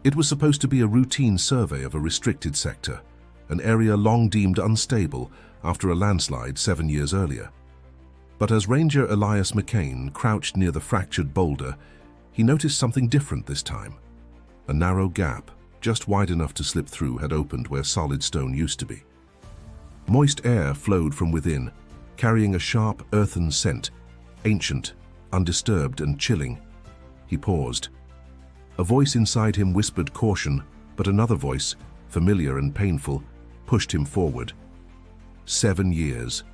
It was supposed to be a routine survey of a restricted sector, an area long deemed unstable after a landslide 7 years earlier. But as Ranger Elias McCain crouched near the fractured boulder, he noticed something different this time. A narrow gap, just wide enough to slip through, had opened where solid stone used to be. Moist air flowed from within, carrying a sharp, earthen scent, ancient, undisturbed and chilling. He paused. A voice inside him whispered caution, but another voice, familiar and painful, pushed him forward. 7 years.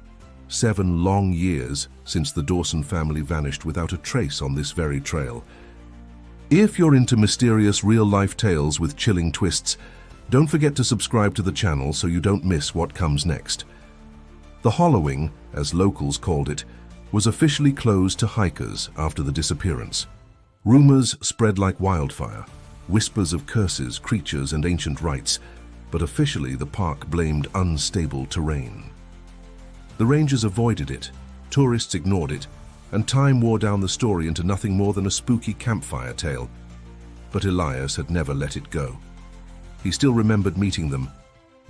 7 long years since the Dawson family vanished without a trace on this very trail. If you're into mysterious real-life tales with chilling twists, don't forget to subscribe to the channel so you don't miss what comes next. The Hollowing, as locals called it, was officially closed to hikers after the disappearance. Rumors spread like wildfire, whispers of curses, creatures, and ancient rites, but officially the park blamed unstable terrain. The rangers avoided it, tourists ignored it, and time wore down the story into nothing more than a spooky campfire tale. But Elias had never let it go. He still remembered meeting them.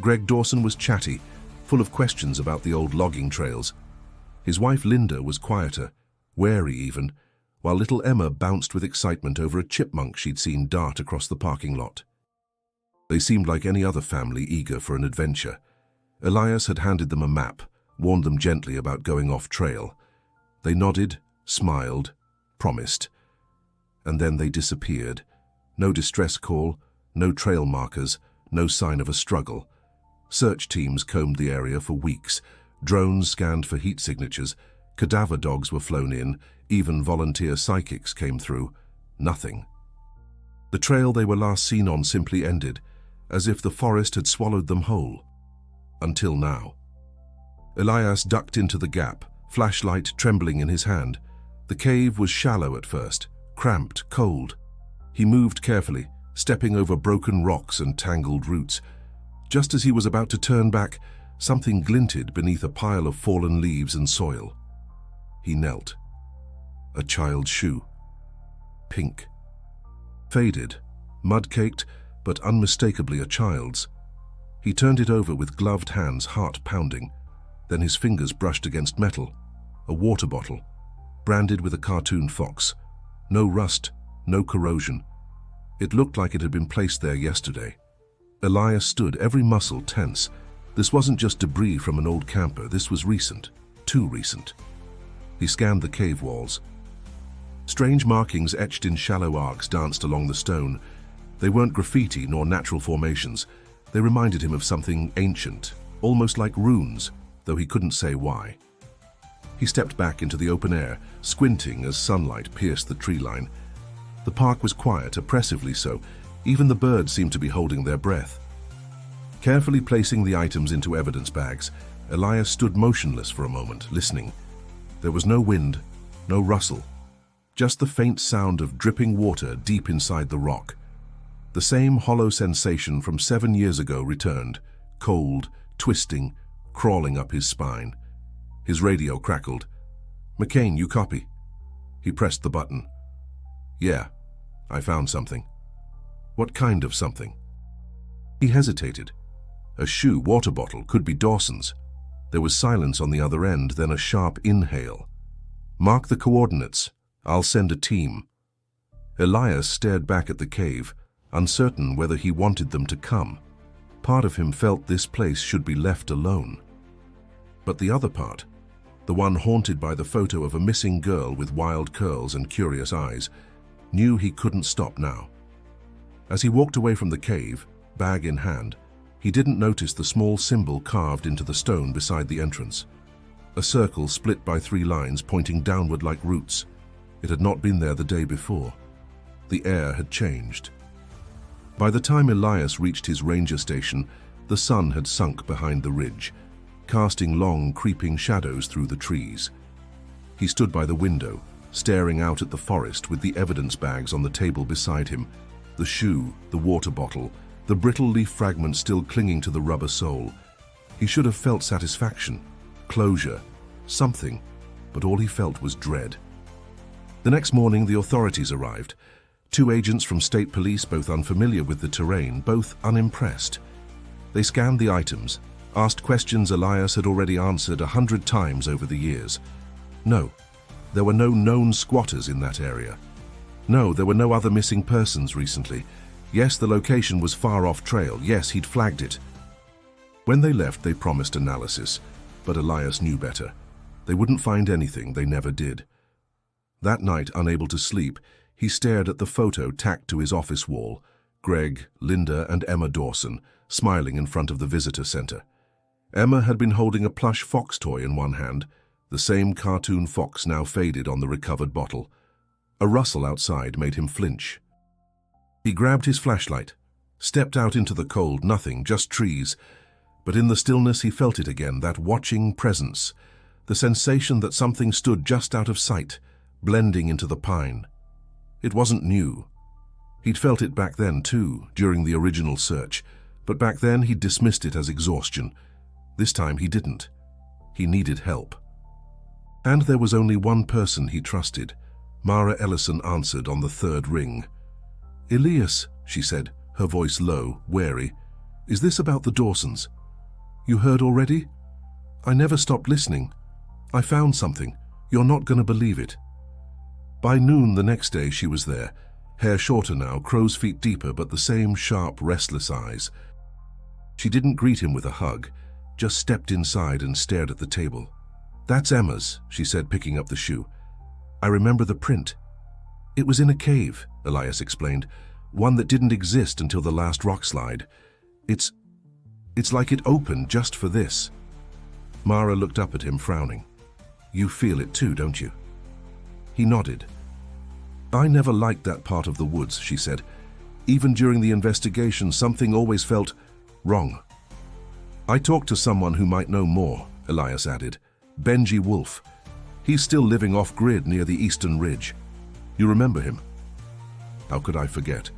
Greg Dawson was chatty, full of questions about the old logging trails. His wife Linda was quieter, wary even, while little Emma bounced with excitement over a chipmunk she'd seen dart across the parking lot. They seemed like any other family eager for an adventure. Elias had handed them a map, warned them gently about going off trail. They nodded, smiled, promised. And then they disappeared. No distress call, no trail markers, no sign of a struggle. Search teams combed the area for weeks. Drones scanned for heat signatures. Cadaver dogs were flown in. Even volunteer psychics came through. Nothing. The trail they were last seen on simply ended, as if the forest had swallowed them whole. Until now. Elias ducked into the gap, flashlight trembling in his hand. The cave was shallow at first, cramped, cold. He moved carefully, stepping over broken rocks and tangled roots. Just as he was about to turn back, something glinted beneath a pile of fallen leaves and soil. He knelt. A child's shoe. Pink. Faded, mud-caked, but unmistakably a child's. He turned it over with gloved hands, heart pounding. Then his fingers brushed against metal. A water bottle, branded with a cartoon fox. No rust, no corrosion. It looked like it had been placed there yesterday. Elias stood, every muscle tense. This wasn't just debris from an old camper, this was recent. Too recent. He scanned the cave walls. Strange markings etched in shallow arcs danced along the stone. They weren't graffiti nor natural formations. They reminded him of something ancient, almost like runes, though he couldn't say why. He stepped back into the open air, squinting as sunlight pierced the tree line. The park was quiet, oppressively so. Even the birds seemed to be holding their breath. Carefully placing the items into evidence bags, Elias stood motionless for a moment, listening. There was no wind, no rustle, just the faint sound of dripping water deep inside the rock. The same hollow sensation from 7 years ago returned, cold, twisting, crawling up his spine. His radio crackled. "McCain, you copy?" He pressed the button. "Yeah, I found something." "What kind of something?" He hesitated. A shoe water bottle could be Dawson's. There was silence on the other end, then a sharp inhale. "Mark the coordinates. I'll send a team." Elias stared back at the cave, uncertain whether he wanted them to come. Part of him felt this place should be left alone. But the other part, the one haunted by the photo of a missing girl with wild curls and curious eyes, knew he couldn't stop now. As he walked away from the cave, bag in hand, he didn't notice the small symbol carved into the stone beside the entrance. A circle split by 3 lines pointing downward like roots. It had not been there the day before. The air had changed. By the time Elias reached his ranger station, the sun had sunk behind the ridge, casting long, creeping shadows through the trees. He stood by the window, staring out at the forest with the evidence bags on the table beside him, the shoe, the water bottle, the brittle leaf fragment still clinging to the rubber sole. He should have felt satisfaction, closure, something, but all he felt was dread. The next morning, the authorities arrived. Two agents from state police, both unfamiliar with the terrain, both unimpressed. They scanned the items, asked questions Elias had already answered 100 times over the years. No, there were no known squatters in that area. No, there were no other missing persons recently. Yes, the location was far off trail. Yes, he'd flagged it. When they left, they promised analysis, but Elias knew better. They wouldn't find anything, they never did. That night, unable to sleep, he stared at the photo tacked to his office wall. Greg, Linda, and Emma Dawson, smiling in front of the visitor center. Emma had been holding a plush fox toy in one hand, the same cartoon fox now faded on the recovered bottle. A rustle outside made him flinch. He grabbed his flashlight, stepped out into the cold, nothing, just trees. But in the stillness he felt it again, that watching presence, the sensation that something stood just out of sight, blending into the pine. It wasn't new. He'd felt it back then too, during the original search, but back then he'd dismissed it as exhaustion. This time he didn't. He needed help. And there was only one person he trusted. Mara Ellison answered on the third ring. "Elias," she said, her voice low, wary. "Is this about the Dawsons? You heard already? I never stopped listening. I found something. You're not going to believe it." By noon the next day she was there, hair shorter now, crow's feet deeper, but the same sharp, restless eyes. She didn't greet him with a hug, just stepped inside and stared at the table. "That's Emma's," she said, picking up the shoe. "I remember the print. It was in a cave," Elias explained, "one that didn't exist until the last rock slide. It's like it opened just for this." Mara looked up at him, frowning. "You feel it too, don't you?" He nodded. "I never liked that part of the woods," she said. "Even during the investigation, something always felt wrong." "I talked to someone who might know more," Elias added. "Benji Wolf. He's still living off-grid near the Eastern Ridge. You remember him?" How could I forget?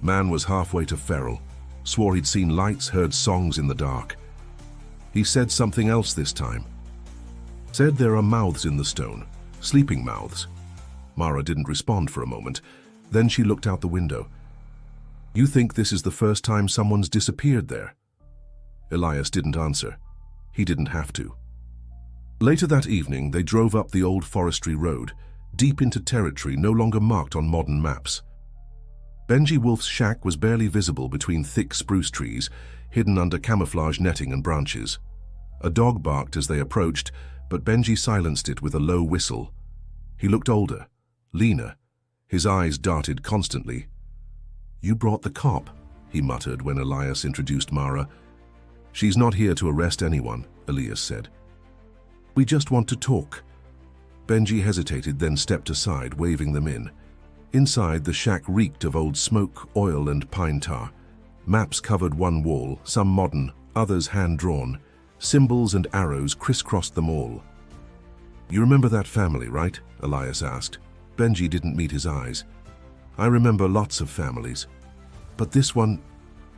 Man was halfway to feral, swore he'd seen lights, heard songs in the dark. He said something else this time. Said there are mouths in the stone, sleeping mouths. Mara didn't respond for a moment. Then she looked out the window. "You think this is the first time someone's disappeared there?" Elias didn't answer. He didn't have to. Later that evening, they drove up the old forestry road, deep into territory no longer marked on modern maps. Benji Wolf's shack was barely visible between thick spruce trees, hidden under camouflage netting and branches. A dog barked as they approached, but Benji silenced it with a low whistle. He looked older, leaner. His eyes darted constantly. "You brought the cop," he muttered when Elias introduced Mara. "She's not here to arrest anyone," Elias said. "We just want to talk." Benji hesitated, then stepped aside, waving them in. Inside, the shack reeked of old smoke, oil, and pine tar. Maps covered one wall, some modern, others hand-drawn. Symbols and arrows crisscrossed them all. "You remember that family, right?" Elias asked. Benji didn't meet his eyes. "I remember lots of families. But this one,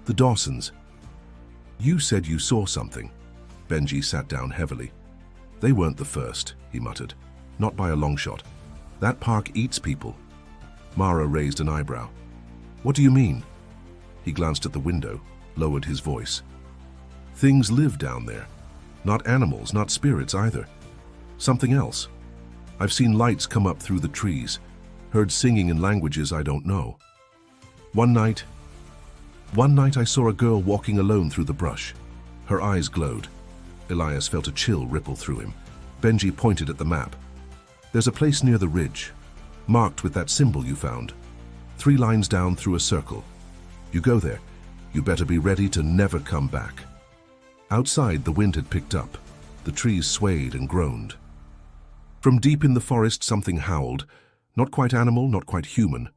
the Dawsons." "You said you saw something." Benji sat down heavily. "They weren't the first," he muttered. "Not by a long shot. That park eats people." Mara raised an eyebrow. "What do you mean?" He glanced at the window, lowered his voice. "Things live down there. Not animals, not spirits either. Something else. I've seen lights come up through the trees, heard singing in languages I don't know. One night I saw a girl walking alone through the brush. Her eyes glowed." Elias felt a chill ripple through him. Benji pointed at the map. "There's a place near the ridge, marked with that symbol you found. 3 lines down through a circle. You go there, you better be ready to never come back." Outside, the wind had picked up. The trees swayed and groaned. From deep in the forest, something howled. Not quite animal, not quite human.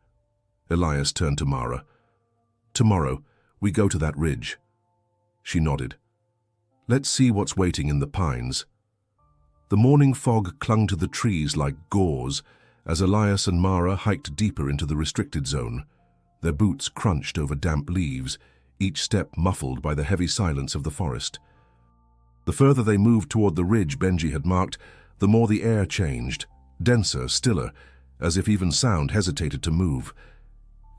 Elias turned to Mara. "Tomorrow, we go to that ridge." She nodded. "Let's see what's waiting in the pines." The morning fog clung to the trees like gauze as Elias and Mara hiked deeper into the restricted zone. Their boots crunched over damp leaves, each step muffled by the heavy silence of the forest. The further they moved toward the ridge Benji had marked, the more the air changed, denser, stiller, as if even sound hesitated to move.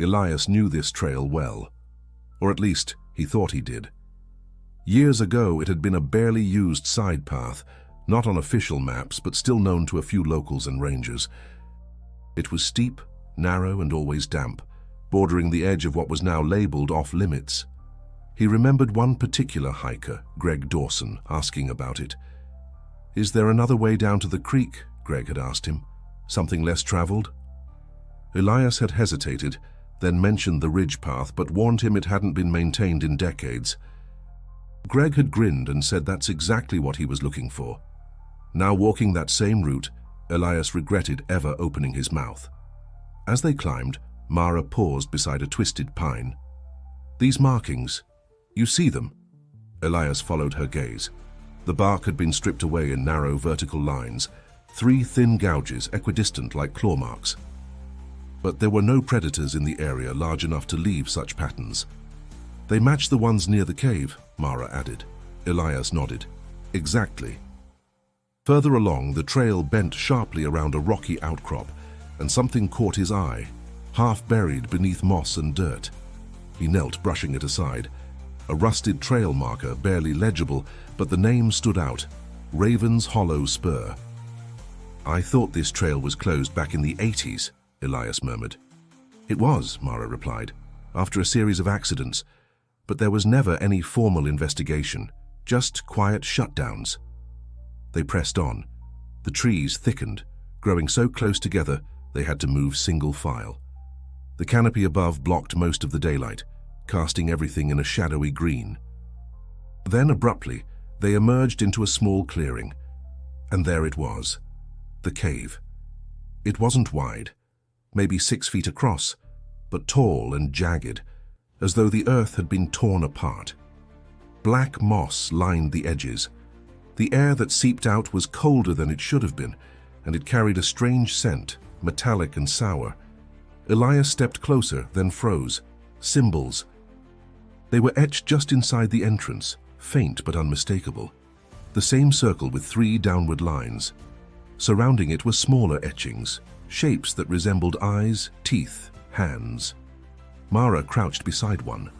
Elias knew this trail well, or at least he thought he did. Years ago, it had been a barely used side path, not on official maps, but still known to a few locals and rangers. It was steep, narrow, and always damp, bordering the edge of what was now labeled off-limits. He remembered one particular hiker, Greg Dawson, asking about it. "Is there another way down to the creek?" Greg had asked him. "Something less traveled?" Elias had hesitated, then mentioned the ridge path, but warned him it hadn't been maintained in decades. Greg had grinned and said that's exactly what he was looking for. Now walking that same route, Elias regretted ever opening his mouth. As they climbed, Mara paused beside a twisted pine. "These markings, you see them?" Elias followed her gaze. The bark had been stripped away in narrow vertical lines, 3 thin gouges equidistant like claw marks. But there were no predators in the area large enough to leave such patterns. "They match the ones near the cave," Mara added. Elias nodded. "Exactly." Further along, the trail bent sharply around a rocky outcrop, and something caught his eye, half buried beneath moss and dirt. He knelt, brushing it aside. A rusted trail marker, barely legible, but the name stood out: Raven's Hollow Spur. "I thought this trail was closed back in the 80s, Elias murmured. "It was," Mara replied, "after a series of accidents. But there was never any formal investigation, just quiet shutdowns." They pressed on. The trees thickened, growing so close together they had to move single file. The canopy above blocked most of the daylight, casting everything in a shadowy green. Then abruptly, they emerged into a small clearing, and there it was, the cave. It wasn't wide, maybe 6 feet across, but tall and jagged, as though the earth had been torn apart. Black moss lined the edges. The air that seeped out was colder than it should have been, and it carried a strange scent, metallic and sour. Elias stepped closer, then froze. Symbols. They were etched just inside the entrance, faint but unmistakable. The same circle with 3 downward lines. Surrounding it were smaller etchings, shapes that resembled eyes, teeth, hands. Mara crouched beside one.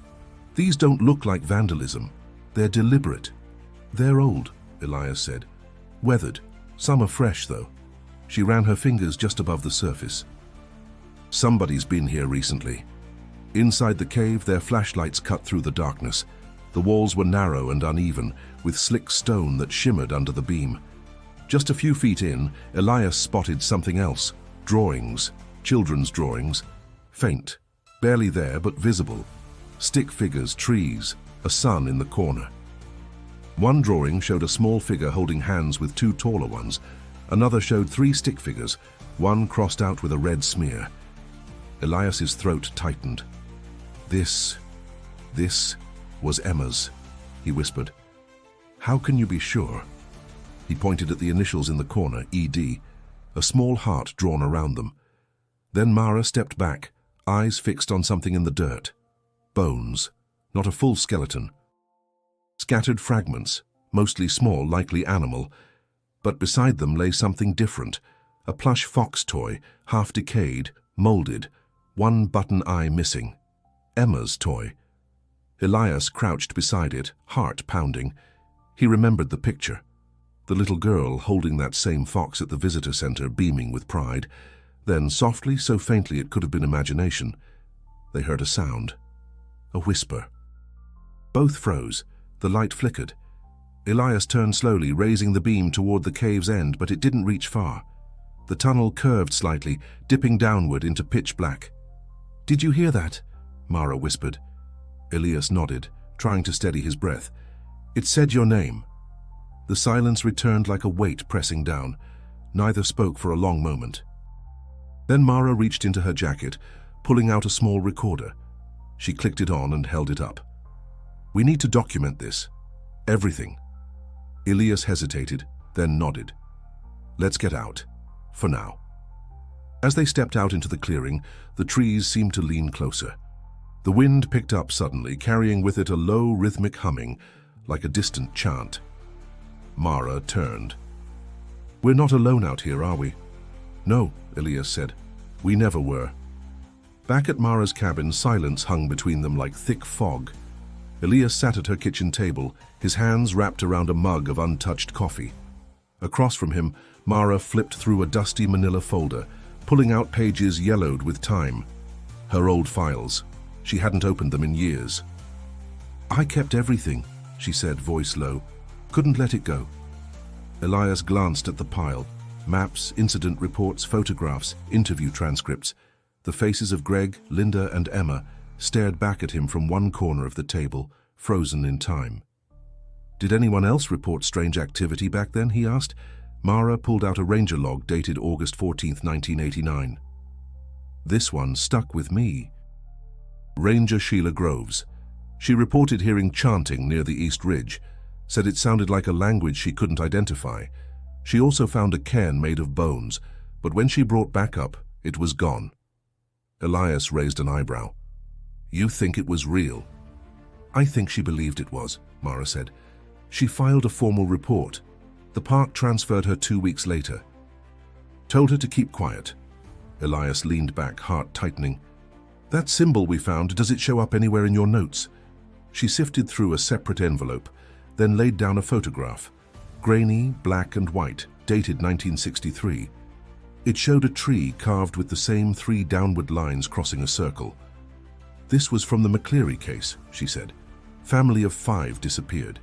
"These don't look like vandalism. They're deliberate." "They're old," Elias said. "Weathered. Some are fresh, though." She ran her fingers just above the surface. "Somebody's been here recently." Inside the cave, their flashlights cut through the darkness. The walls were narrow and uneven, with slick stone that shimmered under the beam. Just a few feet in, Elias spotted something else. Drawings. Children's drawings. Faint. Barely there, but visible. Stick figures, trees, a sun in the corner. One drawing showed a small figure holding hands with 2 taller ones. Another showed 3 stick figures, one crossed out with a red smear. Elias's throat tightened. This was Emma's," he whispered. "How can you be sure?" He pointed at the initials in the corner, ED, a small heart drawn around them. Then Mara stepped back, eyes fixed on something in the dirt. Bones, not a full skeleton. Scattered fragments, mostly small, likely animal, but beside them lay something different, a plush fox toy, half decayed, molded, one button eye missing. Emma's toy. Elias crouched beside it, heart pounding. He remembered the picture. The little girl holding that same fox at the visitor center, beaming with pride. Then, softly, so faintly it could have been imagination, they heard a sound. A whisper. Both froze. The light flickered. Elias turned slowly, raising the beam toward the cave's end, but it didn't reach far. The tunnel curved slightly, dipping downward into pitch black. "Did you hear that?" Mara whispered. Elias nodded, trying to steady his breath. "It said your name." The silence returned like a weight pressing down. Neither spoke for a long moment. Then Mara reached into her jacket, pulling out a small recorder. She clicked it on and held it up. "We need to document this. Everything." Elias hesitated, then nodded. "Let's get out. For now." As they stepped out into the clearing, the trees seemed to lean closer. The wind picked up suddenly, carrying with it a low, rhythmic humming, like a distant chant. Mara turned. "We're not alone out here, are we?" "No," Elias said. "We never were." Back at Mara's cabin, silence hung between them like thick fog. Elias sat at her kitchen table, his hands wrapped around a mug of untouched coffee. Across from him, Mara flipped through a dusty manila folder, pulling out pages yellowed with time. Her old files. She hadn't opened them in years. "I kept everything," she said, voice low. "Couldn't let it go." Elias glanced at the pile. Maps, incident reports, photographs, interview transcripts. The faces of Greg, Linda, and Emma stared back at him from one corner of the table, frozen in time. "Did anyone else report strange activity back then?" he asked. Mara pulled out a ranger log dated August 14, 1989. "This one stuck with me." Ranger Sheila Groves. She reported hearing chanting near the East Ridge, said it sounded like a language she couldn't identify. She also found a cairn made of bones, but when she brought backup, it was gone. Elias raised an eyebrow. "You think it was real?" "I think she believed it was," Mara said. "She filed a formal report. The park transferred her 2 weeks later. Told her to keep quiet." Elias leaned back, heart tightening. "That symbol we found, does it show up anywhere in your notes?" She sifted through a separate envelope, then laid down a photograph. Grainy, black and white, dated 1963. It showed a tree carved with the same 3 downward lines crossing a circle. "This was from the McCleary case," she said. "Family of 5 disappeared.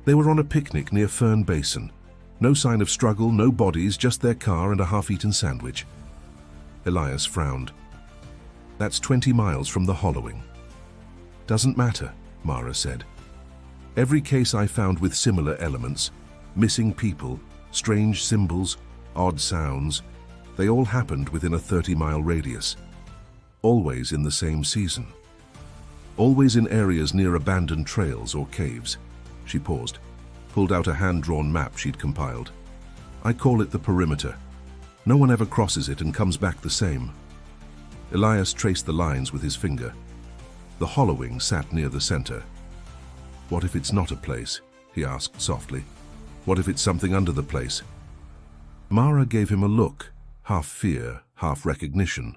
They were on a picnic near Fern Basin. No sign of struggle, no bodies, just their car and a half-eaten sandwich." Elias frowned. "That's 20 miles from the hollowing." "Doesn't matter," Mara said. "Every case I found with similar elements, missing people, strange symbols, odd sounds, they all happened within a 30-mile radius. Always in the same season. Always in areas near abandoned trails or caves." She paused, pulled out a hand-drawn map she'd compiled. "I call it the perimeter. No one ever crosses it and comes back the same." Elias traced the lines with his finger. The hollowing sat near the center. "What if it's not a place?" he asked softly. "What if it's something under the place?" Mara gave him a look, half fear, half recognition.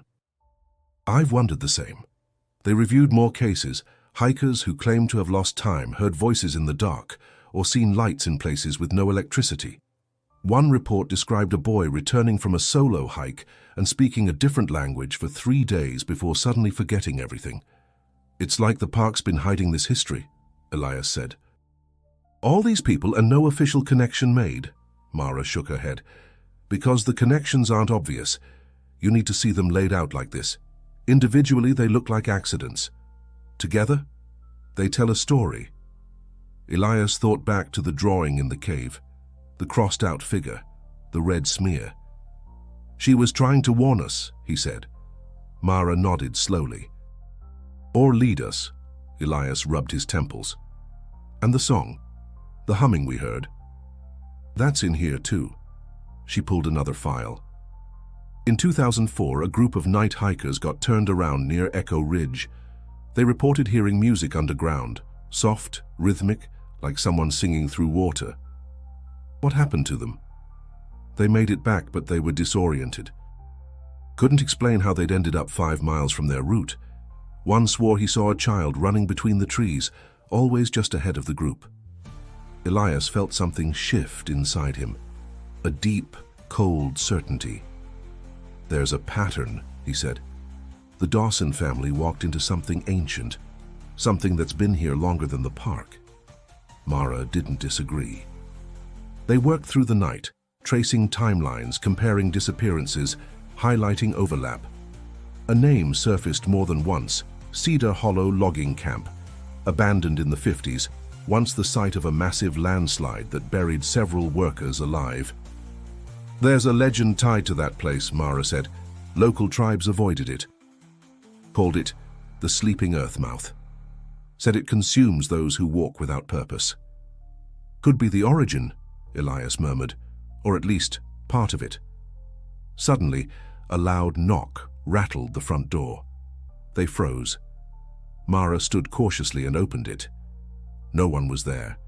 "I've wondered the same." They reviewed more cases. Hikers who claimed to have lost time, heard voices in the dark, or seen lights in places with no electricity. One report described a boy returning from a solo hike and speaking a different language for 3 days before suddenly forgetting everything. "It's like the park's been hiding this history," Elias said. "All these people and no official connection made," Mara shook her head. "Because the connections aren't obvious. You need to see them laid out like this. Individually, they look like accidents. Together, they tell a story." Elias thought back to the drawing in the cave, the crossed-out figure, the red smear. "She was trying to warn us," he said. Mara nodded slowly. "Or lead us." Elias rubbed his temples. "And the song, the humming we heard. That's in here too." She pulled another file. In 2004, a group of night hikers got turned around near Echo Ridge. They reported hearing music underground, soft, rhythmic, like someone singing through water. What happened to them? They made it back, but they were disoriented. Couldn't explain how they'd ended up 5 miles from their route. One swore he saw a child running between the trees, always just ahead of the group. Elias felt something shift inside him, a deep, cold certainty. "There's a pattern," he said. "The Dawson family walked into something ancient, something that's been here longer than the park." Mara didn't disagree. They worked through the night, tracing timelines, comparing disappearances, highlighting overlap. A name surfaced more than once: Cedar Hollow Logging Camp, abandoned in the 50s, once the site of a massive landslide that buried several workers alive. "There's a legend tied to that place," Mara said. "Local tribes avoided it. Called it the Sleeping Earth Mouth. Said it consumes those who walk without purpose." "Could be the origin," Elias murmured, "or at least part of it." Suddenly, a loud knock rattled the front door. They froze. Mara stood cautiously and opened it. No one was there.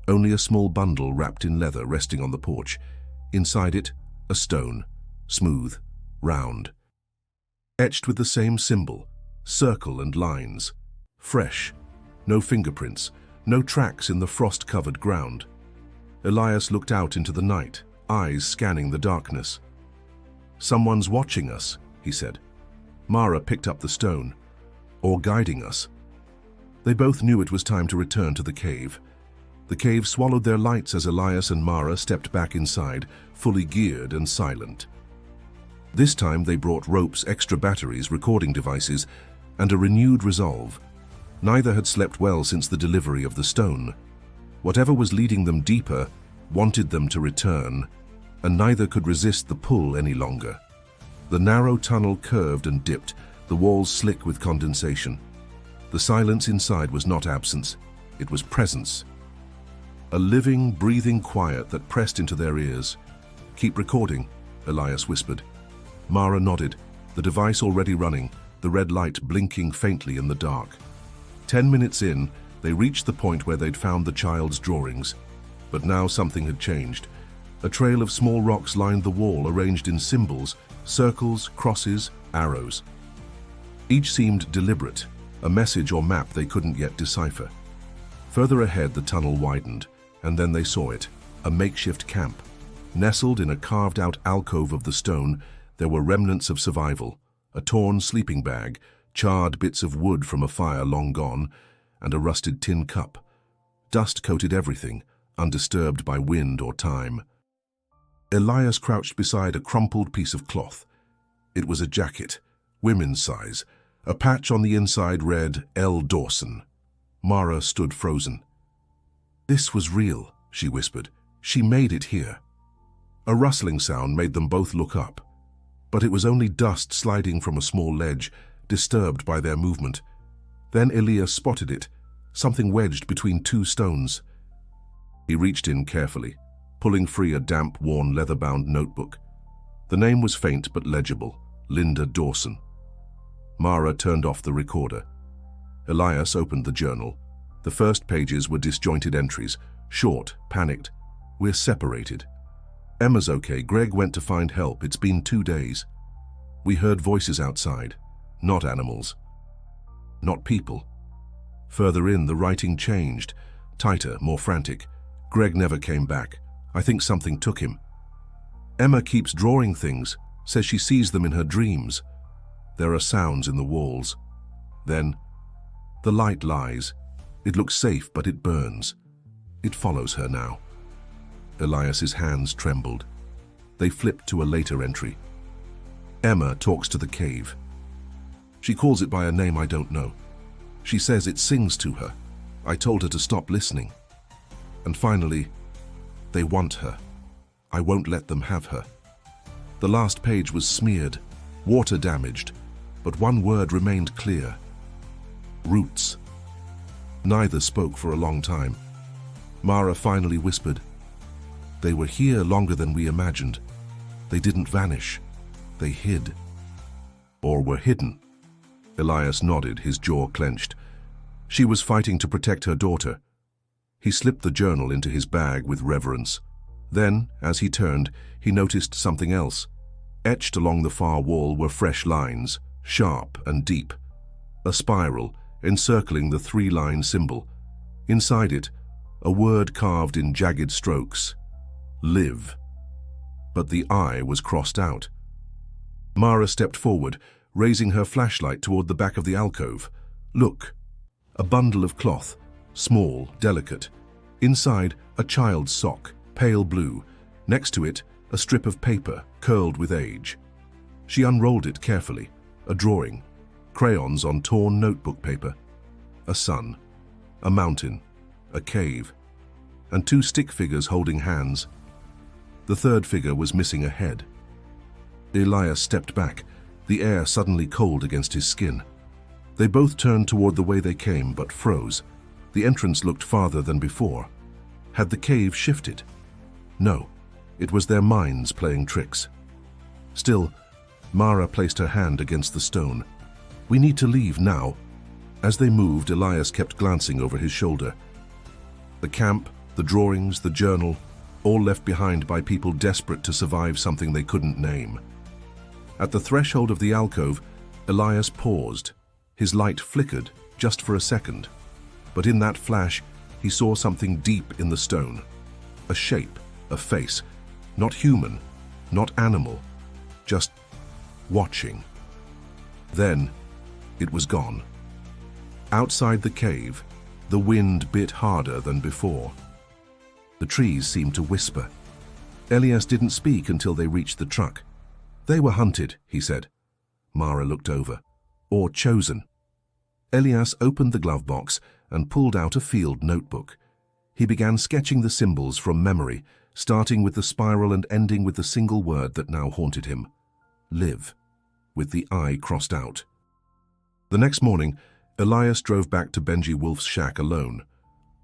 Only a small bundle wrapped in leather resting on the porch. Inside it, a stone, smooth, round. etched with the same symbol, circle and lines. Fresh, no fingerprints, no tracks in the frost-covered ground. Elias looked out into the night, eyes scanning the darkness. "Someone's watching us," he said. Mara picked up the stone. "Or guiding us." They both knew it was time to return to the cave. The cave swallowed their lights as Elias and Mara stepped back inside, fully geared and silent. This time they brought ropes, extra batteries, recording devices, and a renewed resolve. Neither had slept well since the delivery of the stone. Whatever was leading them deeper wanted them to return, and neither could resist the pull any longer. The narrow tunnel curved and dipped, the walls slick with condensation. The silence inside was not absence, it was presence. A living, breathing quiet that pressed into their ears. "Keep recording," Elias whispered. Mara nodded, the device already running, the red light blinking faintly in the dark. 10 minutes in, they reached the point where they'd found the child's drawings. But now something had changed. A trail of small rocks lined the wall, arranged in symbols, circles, crosses, arrows. Each seemed deliberate, a message or map they couldn't yet decipher. Further ahead, the tunnel widened, and then they saw it, a makeshift camp. Nestled in a carved-out alcove of the stone, there were remnants of survival, a torn sleeping bag, charred bits of wood from a fire long gone, and a rusted tin cup. Dust coated everything, undisturbed by wind or time. Elias crouched beside a crumpled piece of cloth. It was a jacket, women's size. A patch on the inside read, "L. Dawson." Mara stood frozen. "This was real," she whispered. "She made it here." A rustling sound made them both look up. But it was only dust sliding from a small ledge, disturbed by their movement. Then Elias spotted it, something wedged between two stones. He reached in carefully, pulling free a damp, worn, leather-bound notebook. The name was faint but legible, Linda Dawson. Mara turned off the recorder. Elias opened the journal. The first pages were disjointed entries, short, panicked. "We're separated. Emma's okay. Greg went to find help. It's been 2 days. We heard voices outside. Not animals. Not people." Further in, the writing changed, tighter, more frantic. "Greg never came back. I think something took him. Emma keeps drawing things, says she sees them in her dreams. There are sounds in the walls. Then, the light lies. It looks safe, but it burns. It follows her now." Elias's hands trembled. They flipped to a later entry. "Emma talks to the cave. She calls it by a name I don't know. She says it sings to her. I told her to stop listening. And finally, they want her. I won't let them have her." The last page was smeared, water damaged, but one word remained clear. Roots. Neither spoke for a long time. Mara finally whispered, "They were here longer than we imagined. They didn't vanish. They hid." "Or were hidden." Elias nodded, his jaw clenched. She was fighting to protect her daughter. He slipped the journal into his bag with reverence. Then, as he turned, he noticed something else. Etched along the far wall were fresh lines, sharp and deep. A spiral encircling the 3-line symbol. Inside it, a word carved in jagged strokes. Live. But the I was crossed out. Mara stepped forward, raising her flashlight toward the back of the alcove. "Look." A bundle of cloth, small, delicate. Inside, a child's sock, pale blue. Next to it, a strip of paper, curled with age. She unrolled it carefully. A drawing. Crayons on torn notebook paper. A sun. A mountain. A cave. And 2 stick figures holding hands. The third figure was missing a head. Elias stepped back, the air suddenly cold against his skin. They both turned toward the way they came, but froze. The entrance looked farther than before. Had the cave shifted? No, it was their minds playing tricks. Still, Mara placed her hand against the stone. "We need to leave now." As they moved, Elias kept glancing over his shoulder. The camp, the drawings, the journal, all left behind by people desperate to survive something they couldn't name. At the threshold of the alcove, Elias paused. His light flickered just for a second, but in that flash, he saw something deep in the stone. A shape, a face, not human, not animal, just watching. Then, it was gone. Outside the cave, the wind bit harder than before. The trees seemed to whisper. Elias didn't speak until they reached the truck. They were hunted, he said. Mara looked over. Or chosen. Elias opened the glove box and pulled out a field notebook. He began sketching the symbols from memory, starting with the spiral and ending with the single word that now haunted him. Live, with the I crossed out. The next morning, Elias drove back to Benji Wolf's shack alone.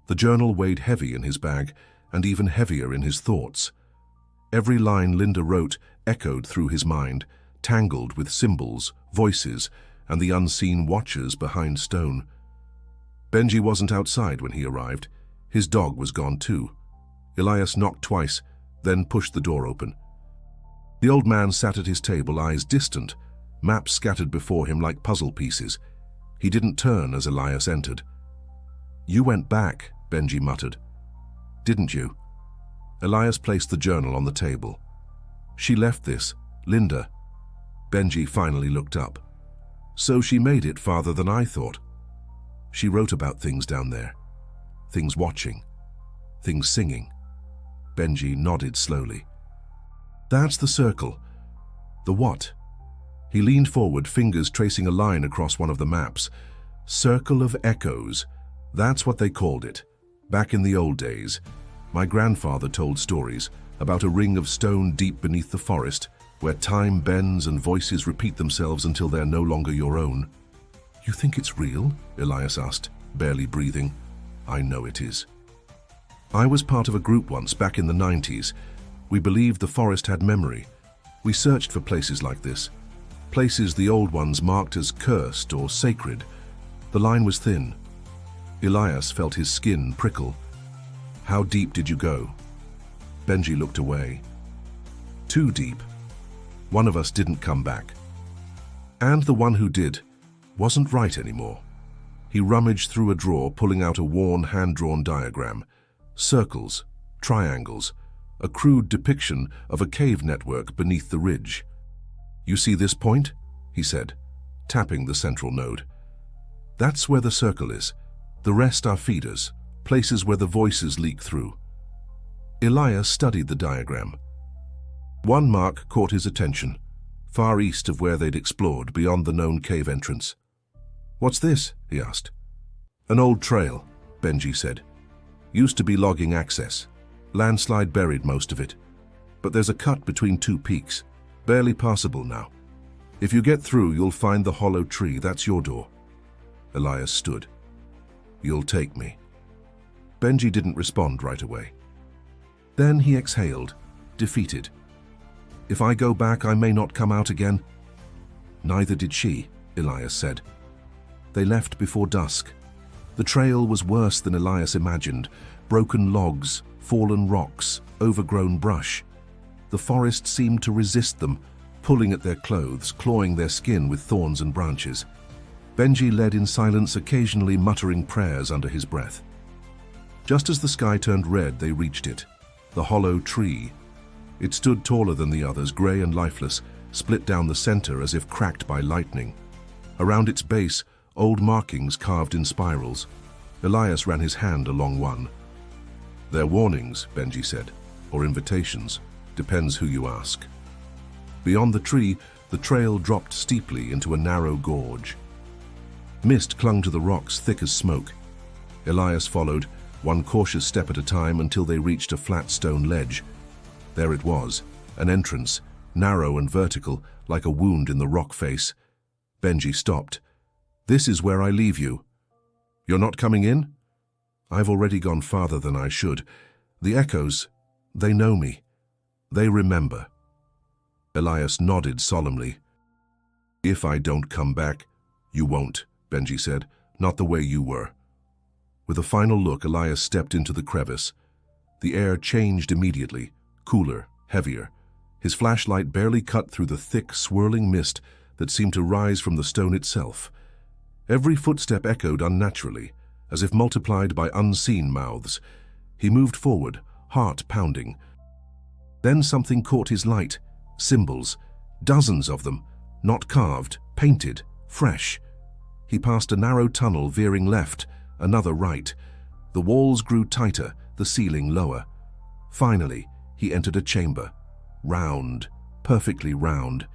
The journal weighed heavy in his bag, and even heavier in his thoughts. Every line Linda wrote echoed through his mind, tangled with symbols, voices, and the unseen watchers behind stone. Benji wasn't outside when he arrived. His dog was gone too. Elias knocked twice, then pushed the door open. The old man sat at his table, eyes distant, maps scattered before him like puzzle pieces. He didn't turn as Elias entered. "You went back," Benji muttered. "Didn't you?" Elias placed the journal on the table. "She left this, Linda." Benji finally looked up. "So she made it farther than I thought." "She wrote about things down there. Things watching. Things singing." Benji nodded slowly. "That's the circle. The what?" He leaned forward, fingers tracing a line across one of the maps. "Circle of Echoes. That's what they called it. Back in the old days. My grandfather told stories about a ring of stone deep beneath the forest, where time bends and voices repeat themselves until they're no longer your own." "You think it's real?" Elias asked, barely breathing. "I know it is. I was part of a group once back in the 90s. We believed the forest had memory. We searched for places like this. Places the old ones marked as cursed or sacred. The line was thin." Elias felt his skin prickle. "How deep did you go?" Benji looked away. "Too deep. One of us didn't come back. And the one who did wasn't right anymore." He rummaged through a drawer, pulling out a worn, hand-drawn diagram. Circles, triangles, a crude depiction of a cave network beneath the ridge. "You see this point?" he said, tapping the central node. "That's where the circle is. The rest are feeders, places where the voices leak through." Elias studied the diagram. One mark caught his attention, far east of where they'd explored, beyond the known cave entrance. "What's this?" he asked. "An old trail," Benji said. "Used to be logging access. Landslide buried most of it. But there's a cut between two peaks, barely passable now. If you get through, you'll find the hollow tree. That's your door." Elias stood. "You'll take me." Benji didn't respond right away. Then he exhaled, defeated. "If I go back, I may not come out again." "Neither did she," Elias said. They left before dusk. The trail was worse than Elias imagined. Broken logs, fallen rocks, overgrown brush. The forest seemed to resist them, pulling at their clothes, clawing their skin with thorns and branches. Benji led in silence, occasionally muttering prayers under his breath. Just as the sky turned red, they reached it. The hollow tree. It stood taller than the others, grey and lifeless, split down the center as if cracked by lightning. Around its base, old markings carved in spirals. Elias ran his hand along one. "They're warnings," Benji said, "or invitations. Depends who you ask." Beyond the tree, the trail dropped steeply into a narrow gorge. Mist clung to the rocks, thick as smoke. Elias followed, one cautious step at a time, until they reached a flat stone ledge. There it was, an entrance, narrow and vertical, like a wound in the rock face. Benji stopped. "This is where I leave you." "You're not coming in?" "I've already gone farther than I should. The echoes, they know me. They remember." Elias nodded solemnly. "If I don't come back, you won't," Benji said. "Not the way you were." With a final look, Elias stepped into the crevice. The air changed immediately, cooler, heavier. His flashlight barely cut through the thick, swirling mist that seemed to rise from the stone itself. Every footstep echoed unnaturally, as if multiplied by unseen mouths. He moved forward, heart pounding. Then something caught his light. Symbols, dozens of them, not carved, painted, fresh. He passed a narrow tunnel veering left, another right. The walls grew tighter, the ceiling lower. Finally, he entered a chamber. Round, perfectly round.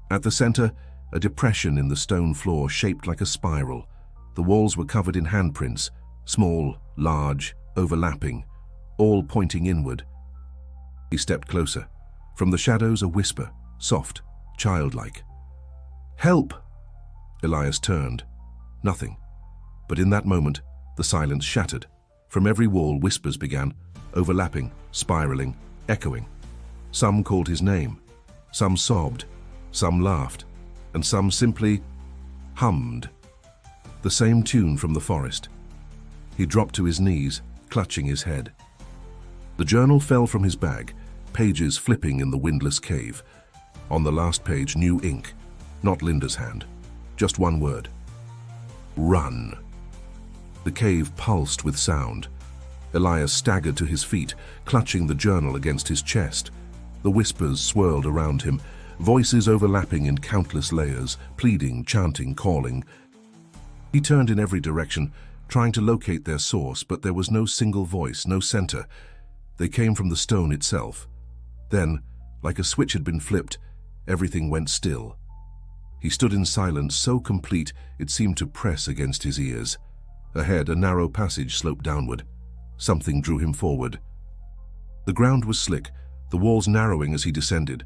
At the center, a depression in the stone floor shaped like a spiral. The walls were covered in handprints, small, large, overlapping, all pointing inward. He stepped closer. From the shadows, a whisper, soft, childlike. "Help!" Elias turned. Nothing. But in that moment, the silence shattered. From every wall, whispers began, overlapping, spiraling, echoing. Some called his name. Some sobbed. Some laughed. And some simply hummed. The same tune from the forest. He dropped to his knees, clutching his head. The journal fell from his bag, pages flipping in the windless cave. On the last page, new ink. Not Linda's hand. Just one word. Run. The cave pulsed with sound. Elias staggered to his feet, clutching the journal against his chest. The whispers swirled around him, voices overlapping in countless layers, pleading, chanting, calling. He turned in every direction, trying to locate their source, but there was no single voice, no center. They came from the stone itself. Then, like a switch had been flipped, everything went still. He stood in silence so complete it seemed to press against his ears. Ahead, a narrow passage sloped downward. Something drew him forward. The ground was slick, the walls narrowing as he descended,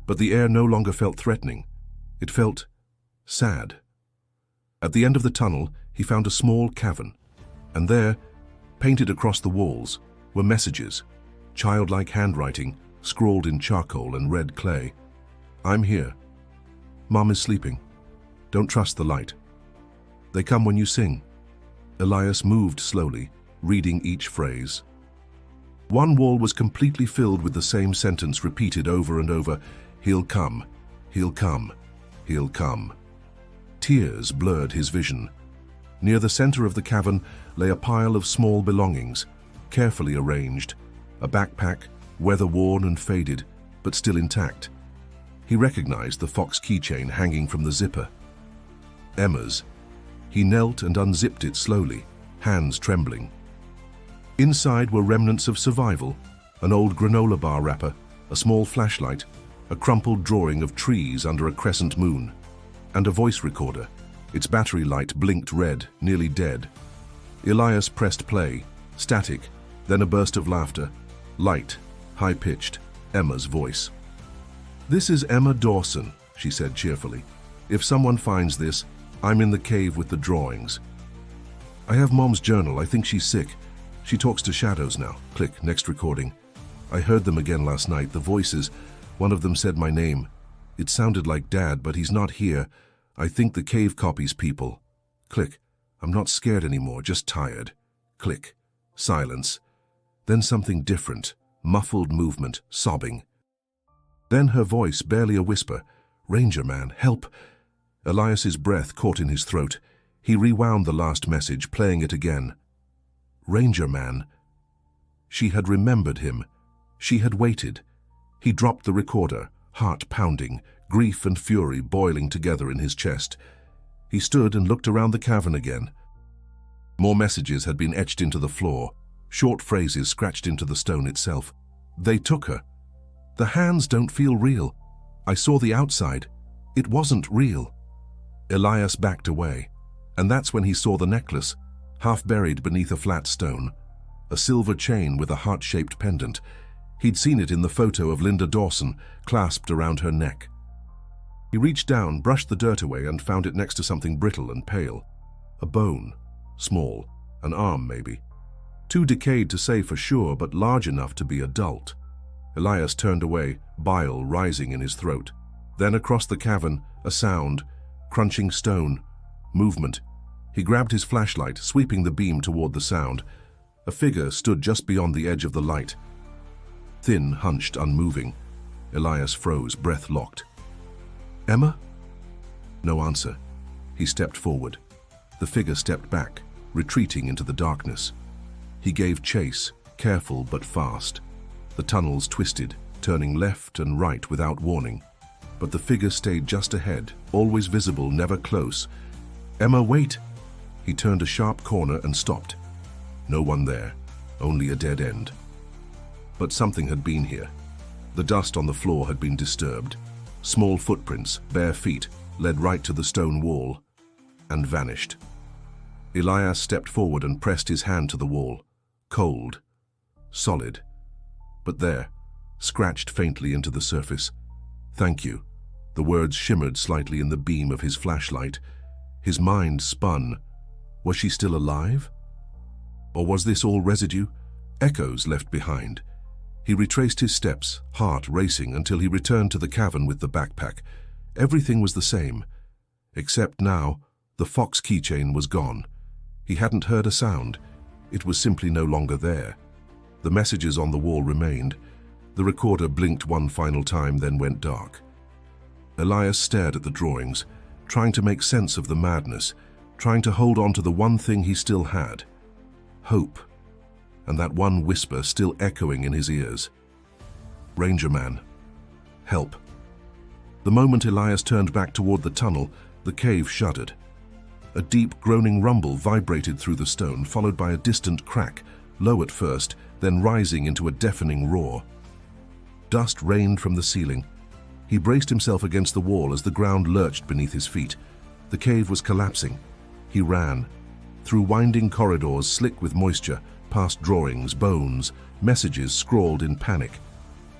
but the air no longer felt threatening. It felt sad. At the end of the tunnel, he found a small cavern, and there, painted across the walls, were messages, childlike handwriting, scrawled in charcoal and red clay. "I'm here. Mom is sleeping. Don't trust the light. They come when you sing." Elias moved slowly, reading each phrase. One wall was completely filled with the same sentence repeated over and over. "He'll come. He'll come. He'll come." Tears blurred his vision. Near the center of the cavern lay a pile of small belongings, carefully arranged. A backpack, weather-worn and faded, but still intact. He recognized the fox keychain hanging from the zipper. Emma's. He knelt and unzipped it slowly, hands trembling. Inside were remnants of survival, an old granola bar wrapper, a small flashlight, a crumpled drawing of trees under a crescent moon, and a voice recorder. Its battery light blinked red, nearly dead. Elias pressed play, static, then a burst of laughter, light, high-pitched, Emma's voice. "This is Emma Dawson," she said cheerfully. "If someone finds this, I'm in the cave with the drawings. I have Mom's journal. I think she's sick. She talks to shadows now." Click, next recording. "I heard them again last night, the voices. One of them said my name. It sounded like Dad, but he's not here. I think the cave copies people." Click. "I'm not scared anymore, just tired." Click. Silence. Then something different, muffled movement, sobbing. Then her voice, barely a whisper. "Ranger man, help." Elias's breath caught in his throat. He rewound the last message, playing it again. "Ranger man." She had remembered him. She had waited. He dropped the recorder, heart pounding, grief and fury boiling together in his chest. He stood and looked around the cavern again. More messages had been etched into the floor, short phrases scratched into the stone itself. "They took her. The hands don't feel real. I saw the outside. It wasn't real." Elias backed away, and that's when he saw the necklace, half buried beneath a flat stone. A silver chain with a heart-shaped pendant. He'd seen it in the photo of Linda Dawson, clasped around her neck. He reached down, brushed the dirt away, and found it next to something brittle and pale. A bone. Small. An arm, maybe. Too decayed to say for sure, but large enough to be adult. Elias turned away, bile rising in his throat. Then across the cavern, a sound, crunching stone, movement. He grabbed his flashlight, sweeping the beam toward the sound. A figure stood just beyond the edge of the light. Thin, hunched, unmoving. Elias froze, breath locked. "Emma?" No answer. He stepped forward. The figure stepped back, retreating into the darkness. He gave chase, careful but fast. The tunnels twisted, turning left and right without warning. But the figure stayed just ahead, always visible, never close. "Emma, wait!" He turned a sharp corner and stopped. No one there, only a dead end. But something had been here. The dust on the floor had been disturbed. Small footprints, bare feet, led right to the stone wall and vanished. Elias stepped forward and pressed his hand to the wall. Cold. Solid. But there, scratched faintly into the surface. "Thank you." The words shimmered slightly in the beam of his flashlight. His mind spun. Was she still alive? Or was this all residue? Echoes left behind. He retraced his steps, heart racing, until he returned to the cavern with the backpack. Everything was the same. Except now, the Fox keychain was gone. He hadn't heard a sound. It was simply no longer there. The messages on the wall remained. The recorder blinked one final time, then went dark. Elias stared at the drawings, trying to make sense of the madness, trying to hold on to the one thing he still had. Hope. And that one whisper still echoing in his ears. "Ranger man. Help." The moment Elias turned back toward the tunnel, the cave shuddered. A deep, groaning rumble vibrated through the stone, followed by a distant crack, low at first, then rising into a deafening roar. Dust rained from the ceiling. He braced himself against the wall as the ground lurched beneath his feet. The cave was collapsing. He ran. Through winding corridors slick with moisture, past drawings, bones, messages scrawled in panic.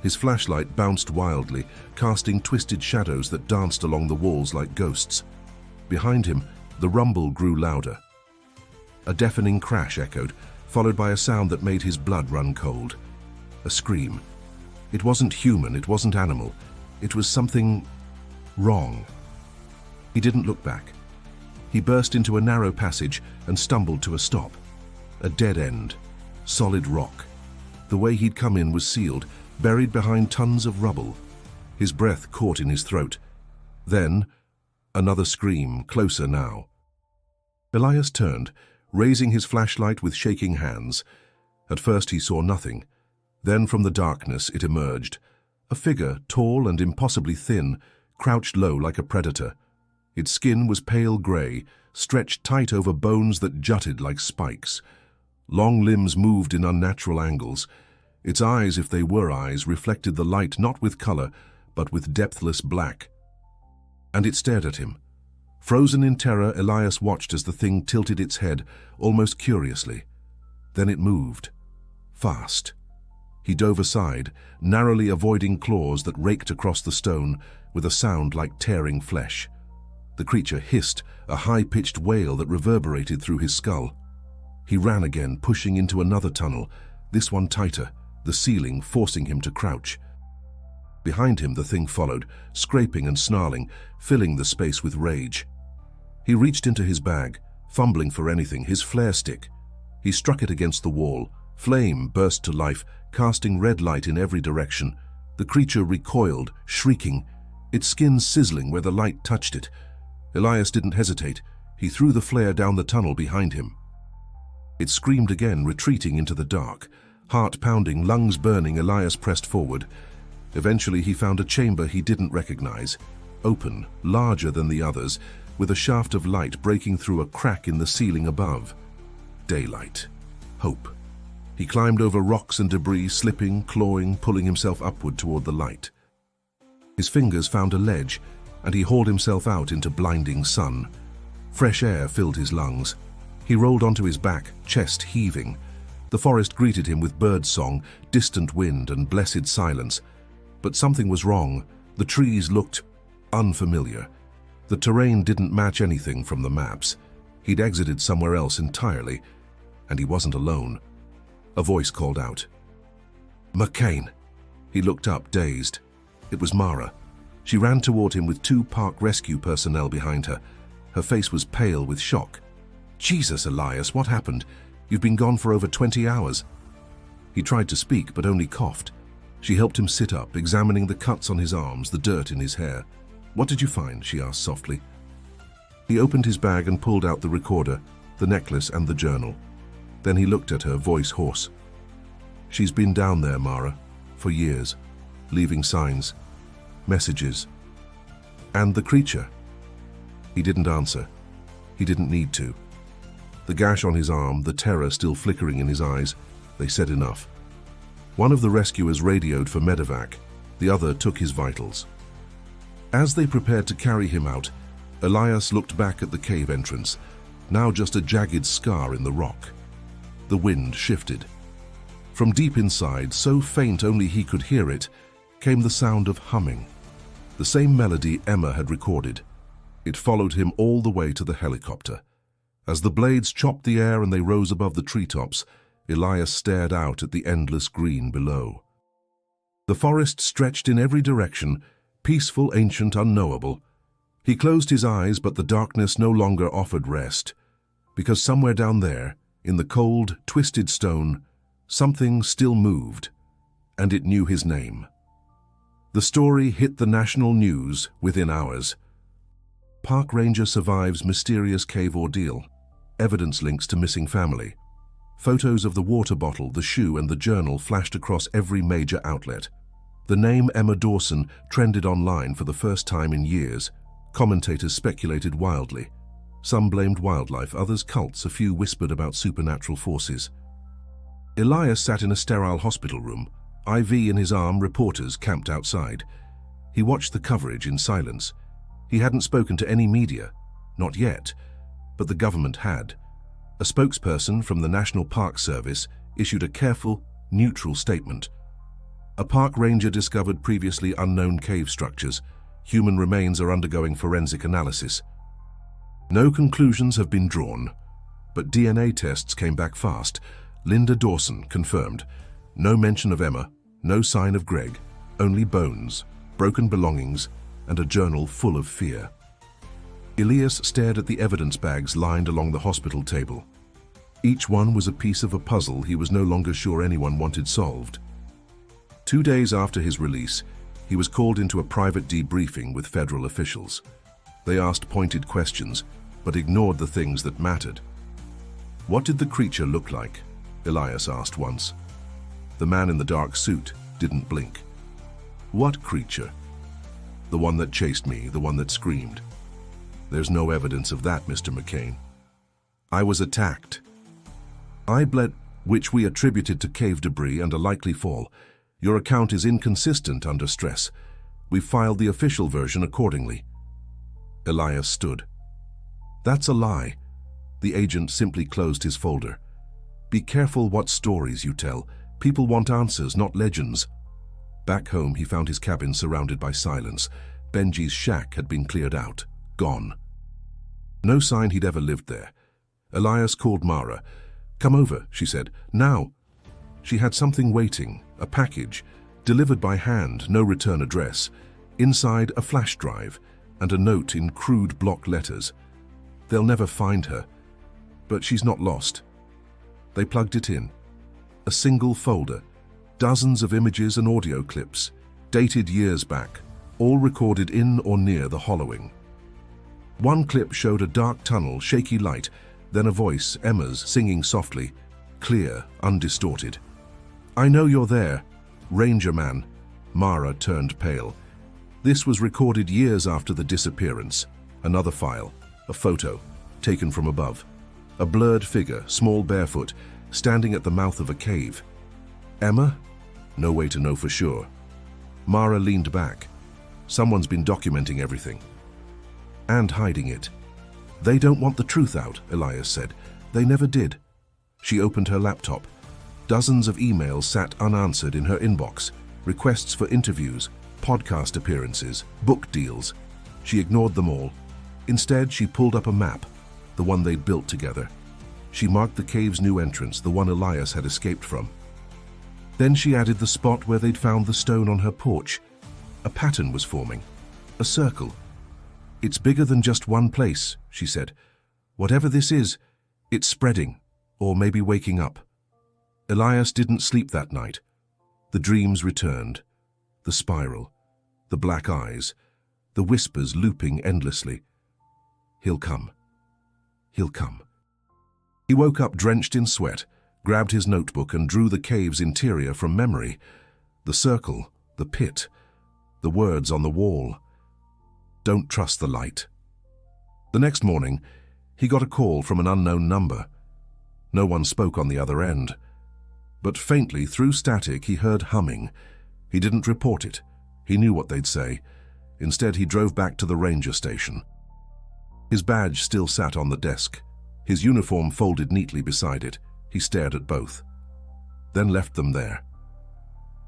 His flashlight bounced wildly, casting twisted shadows that danced along the walls like ghosts. Behind him, the rumble grew louder. A deafening crash echoed, followed by a sound that made his blood run cold. A scream. It wasn't human, it wasn't animal. It was something wrong. He didn't look back. He burst into a narrow passage and stumbled to a stop. A dead end. Solid rock. The way he'd come in was sealed, buried behind tons of rubble. His breath caught in his throat. Then, another scream, closer now. Elias turned, raising his flashlight with shaking hands. At first he saw nothing. Then from the darkness it emerged. A figure, tall and impossibly thin, crouched low like a predator. Its skin was pale grey, stretched tight over bones that jutted like spikes. Long limbs moved in unnatural angles. Its eyes, if they were eyes, reflected the light not with colour, but with depthless black. And it stared at him. Frozen in terror, Elias watched as the thing tilted its head, almost curiously. Then it moved. Fast. He dove aside, narrowly avoiding claws that raked across the stone with a sound like tearing flesh. The creature hissed, a high-pitched wail that reverberated through his skull. He ran again, pushing into another tunnel, this one tighter, the ceiling forcing him to crouch. Behind him the thing followed, scraping and snarling, filling the space with rage. He reached into his bag, fumbling for anything, his flare stick. He struck it against the wall. Flame burst to life, casting red light in every direction. The creature recoiled, shrieking, its skin sizzling where the light touched it. Elias didn't hesitate. He threw the flare down the tunnel behind him. It screamed again, retreating into the dark. Heart pounding, lungs burning, Elias pressed forward. Eventually he found a chamber he didn't recognize. Open, larger than the others, with a shaft of light breaking through a crack in the ceiling above. Daylight. Hope. He climbed over rocks and debris, slipping, clawing, pulling himself upward toward the light. His fingers found a ledge, and he hauled himself out into blinding sun. Fresh air filled his lungs. He rolled onto his back, chest heaving. The forest greeted him with birdsong, distant wind, and blessed silence. But something was wrong. The trees looked unfamiliar. The terrain didn't match anything from the maps. He'd exited somewhere else entirely, and he wasn't alone. A voice called out. "McCain." He looked up, dazed. It was Mara. She ran toward him with 2 park rescue personnel behind her. Her face was pale with shock. "Jesus, Elias, what happened? You've been gone for over 20 hours. He tried to speak, but only coughed. She helped him sit up, examining the cuts on his arms, the dirt in his hair. "What did you find?" she asked softly. He opened his bag and pulled out the recorder, the necklace and the journal. Then he looked at her, voice hoarse. "She's been down there, Mara, for years, leaving signs, messages. And the creature?" He didn't answer. He didn't need to. The gash on his arm, the terror still flickering in his eyes, they said enough. One of the rescuers radioed for medevac. The other took his vitals. As they prepared to carry him out, Elias looked back at the cave entrance, now just a jagged scar in the rock. The wind shifted. From deep inside, so faint only he could hear it, came the sound of humming. The same melody Emma had recorded. It followed him all the way to the helicopter. As the blades chopped the air and they rose above the treetops, Elias stared out at the endless green below. The forest stretched in every direction, peaceful, ancient, unknowable. He closed his eyes, but the darkness no longer offered rest, because somewhere down there, in the cold, twisted stone, something still moved, and it knew his name. The story hit the national news within hours. Park ranger survives mysterious cave ordeal. Evidence links to missing family. Photos of the water bottle, the shoe, and the journal flashed across every major outlet. The name Emma Dawson trended online for the first time in years. Commentators speculated wildly. Some blamed wildlife, others cults, a few whispered about supernatural forces. Elias sat in a sterile hospital room, IV in his arm, reporters camped outside. He watched the coverage in silence. He hadn't spoken to any media, not yet, but the government had. A spokesperson from the National Park Service issued a careful, neutral statement. A park ranger discovered previously unknown cave structures. Human remains are undergoing forensic analysis. No conclusions have been drawn, but DNA tests came back fast. Linda Dawson confirmed. No mention of Emma, no sign of Greg, only bones, broken belongings, and a journal full of fear. Elias stared at the evidence bags lined along the hospital table. Each one was a piece of a puzzle he was no longer sure anyone wanted solved. 2 days after his release, he was called into a private debriefing with federal officials. They asked pointed questions, but ignored the things that mattered. "What did the creature look like?" Elias asked once. The man in the dark suit didn't blink. "What creature?" "The one that chased me, the one that screamed." "There's no evidence of that, Mr. McCain." "I was attacked." "I bled," which we attributed to cave debris and a likely fall. "Your account is inconsistent under stress. We filed the official version accordingly." Elias stood. "That's a lie." The agent simply closed his folder. "Be careful what stories you tell. People want answers, not legends." Back home, he found his cabin surrounded by silence. Benji's shack had been cleared out, gone. No sign he'd ever lived there. Elias called Mara. "Come over," she said. "Now." She had something waiting, a package, delivered by hand, no return address. Inside, a flash drive and a note in crude block letters. "They'll never find her, but she's not lost." They plugged it in. A single folder, dozens of images and audio clips, dated years back, all recorded in or near the hollowing. One clip showed a dark tunnel, shaky light, then a voice, Emma's, singing softly, clear, undistorted. "I know you're there, Ranger Man." Mara turned pale. This was recorded years after the disappearance. Another file, a photo, taken from above. A blurred figure, small, barefoot, standing at the mouth of a cave. Emma? No way to know for sure. Mara leaned back. Someone's been documenting everything. And hiding it. "They don't want the truth out," Elias said. "They never did." She opened her laptop. Dozens of emails sat unanswered in her inbox. Requests for interviews, podcast appearances, book deals. She ignored them all. Instead, she pulled up a map, the one they'd built together. She marked the cave's new entrance, the one Elias had escaped from. Then she added the spot where they'd found the stone on her porch. A pattern was forming. A circle. "It's bigger than just one place," she said. "Whatever this is, it's spreading, or maybe waking up." Elias didn't sleep that night. The dreams returned. The spiral, the black eyes, the whispers looping endlessly. He'll come. He'll come. He woke up drenched in sweat, grabbed his notebook and drew the cave's interior from memory. The circle, the pit, the words on the wall. Don't trust the light. The next morning, he got a call from an unknown number. No one spoke on the other end. But faintly, through static, he heard humming. He didn't report it. He knew what they'd say. Instead, he drove back to the ranger station. His badge still sat on the desk. His uniform folded neatly beside it. He stared at both, then left them there.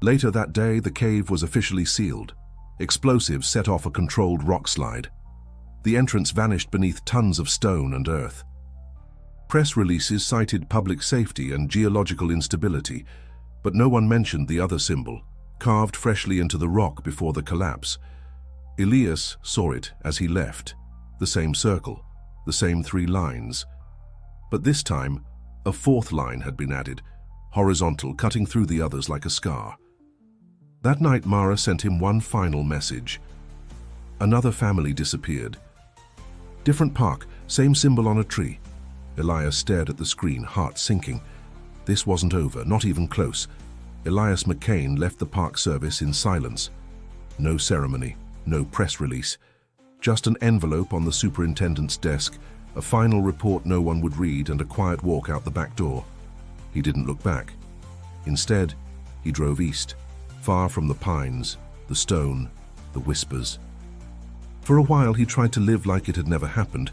Later that day, the cave was officially sealed. Explosives set off a controlled rock slide. The entrance vanished beneath tons of stone and earth. Press releases cited public safety and geological instability, but no one mentioned the other symbol, carved freshly into the rock before the collapse. Elias saw it as he left, the same circle, the same 3 lines. But this time, a 4th line had been added, horizontal, cutting through the others like a scar. That night, Mara sent him one final message. Another family disappeared. Different park, same symbol on a tree. Elias stared at the screen, heart sinking. This wasn't over, not even close. Elias McCain left the Park Service in silence. No ceremony, no press release. Just an envelope on the superintendent's desk, a final report no one would read, and a quiet walk out the back door. He didn't look back. Instead, he drove east, far from the pines, the stone, the whispers. For a while, he tried to live like it had never happened,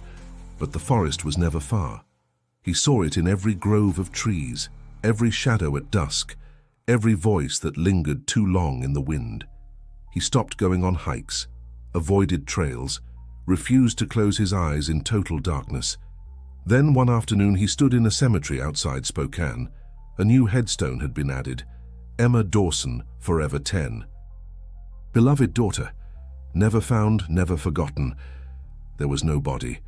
but the forest was never far. He saw it in every grove of trees, every shadow at dusk, every voice that lingered too long in the wind. He stopped going on hikes, avoided trails, refused to close his eyes in total darkness. Then one afternoon he stood in a cemetery outside Spokane. A new headstone had been added, Emma Dawson, forever 10. Beloved daughter, never found, never forgotten. There was no body,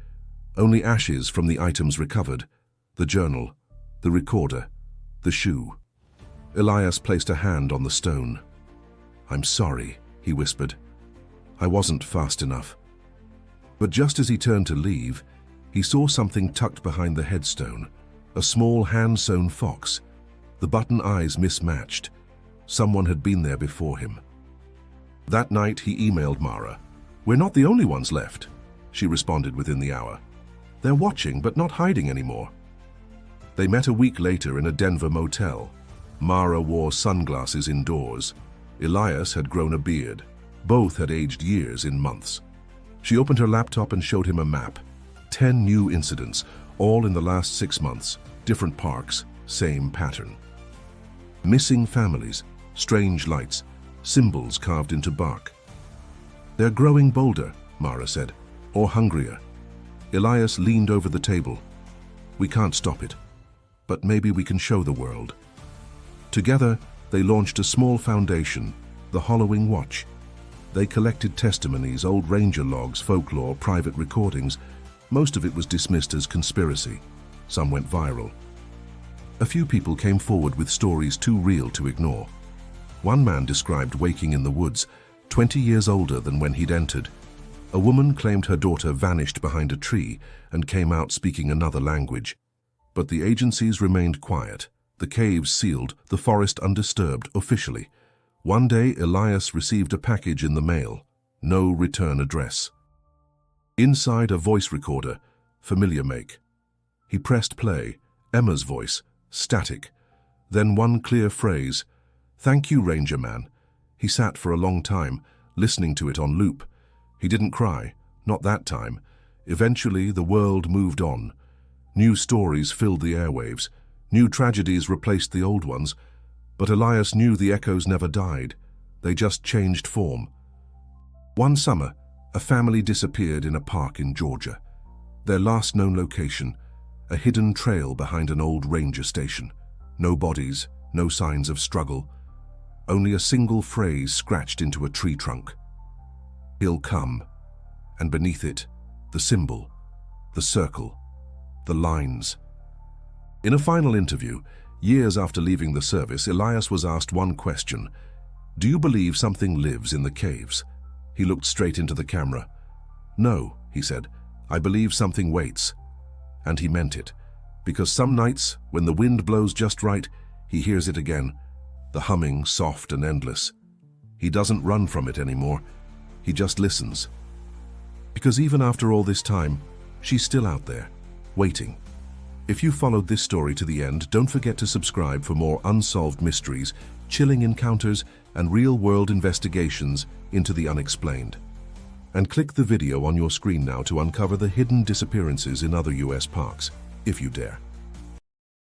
only ashes from the items recovered, the journal, the recorder, the shoe. Elias placed a hand on the stone. "I'm sorry," he whispered. "I wasn't fast enough." But just as he turned to leave, he saw something tucked behind the headstone, a small hand-sewn fox. The button eyes mismatched. Someone had been there before him. That night he emailed Mara. "We're not the only ones left," she responded within the hour. "They're watching but not hiding anymore." They met a week later in a Denver motel. Mara wore sunglasses indoors. Elias had grown a beard. Both had aged years in months. She opened her laptop and showed him a map. 10 new incidents, all in the last 6 months. Different parks, same pattern. Missing families, strange lights, symbols carved into bark. "They're growing bolder," Mara said, "or hungrier." Elias leaned over the table. "We can't stop it, but maybe we can show the world." Together, they launched a small foundation, the Hollowing Watch. They collected testimonies, old ranger logs, folklore, private recordings. Most of it was dismissed as conspiracy. Some went viral. A few people came forward with stories too real to ignore. One man described waking in the woods, 20 years older than when he'd entered. A woman claimed her daughter vanished behind a tree and came out speaking another language. But the agencies remained quiet. The caves sealed, the forest undisturbed officially. One day, Elias received a package in the mail. No return address. Inside, a voice recorder, familiar make. He pressed play. Emma's voice, static. Then one clear phrase, "Thank you, Ranger Man." He sat for a long time, listening to it on loop. He didn't cry, not that time. Eventually, the world moved on. New stories filled the airwaves. New tragedies replaced the old ones. But Elias knew the echoes never died. They just changed form. One summer, a family disappeared in a park in Georgia. Their last known location, a hidden trail behind an old ranger station. No bodies, no signs of struggle. Only a single phrase scratched into a tree trunk. "He'll come." And beneath it, the symbol, the circle, the lines. In a final interview, years after leaving the service, Elias was asked one question. "Do you believe something lives in the caves?" He looked straight into the camera. "No," he said, I believe something waits. And he meant it, because some nights, when the wind blows just right, he hears it again, the humming, soft and endless. He doesn't run from it anymore, he just listens. Because even after all this time, she's still out there, waiting. If you followed this story to the end, don't forget to subscribe for more unsolved mysteries, chilling encounters, and real-world investigations into the unexplained. And click the video on your screen now to uncover the hidden disappearances in other US parks, if you dare.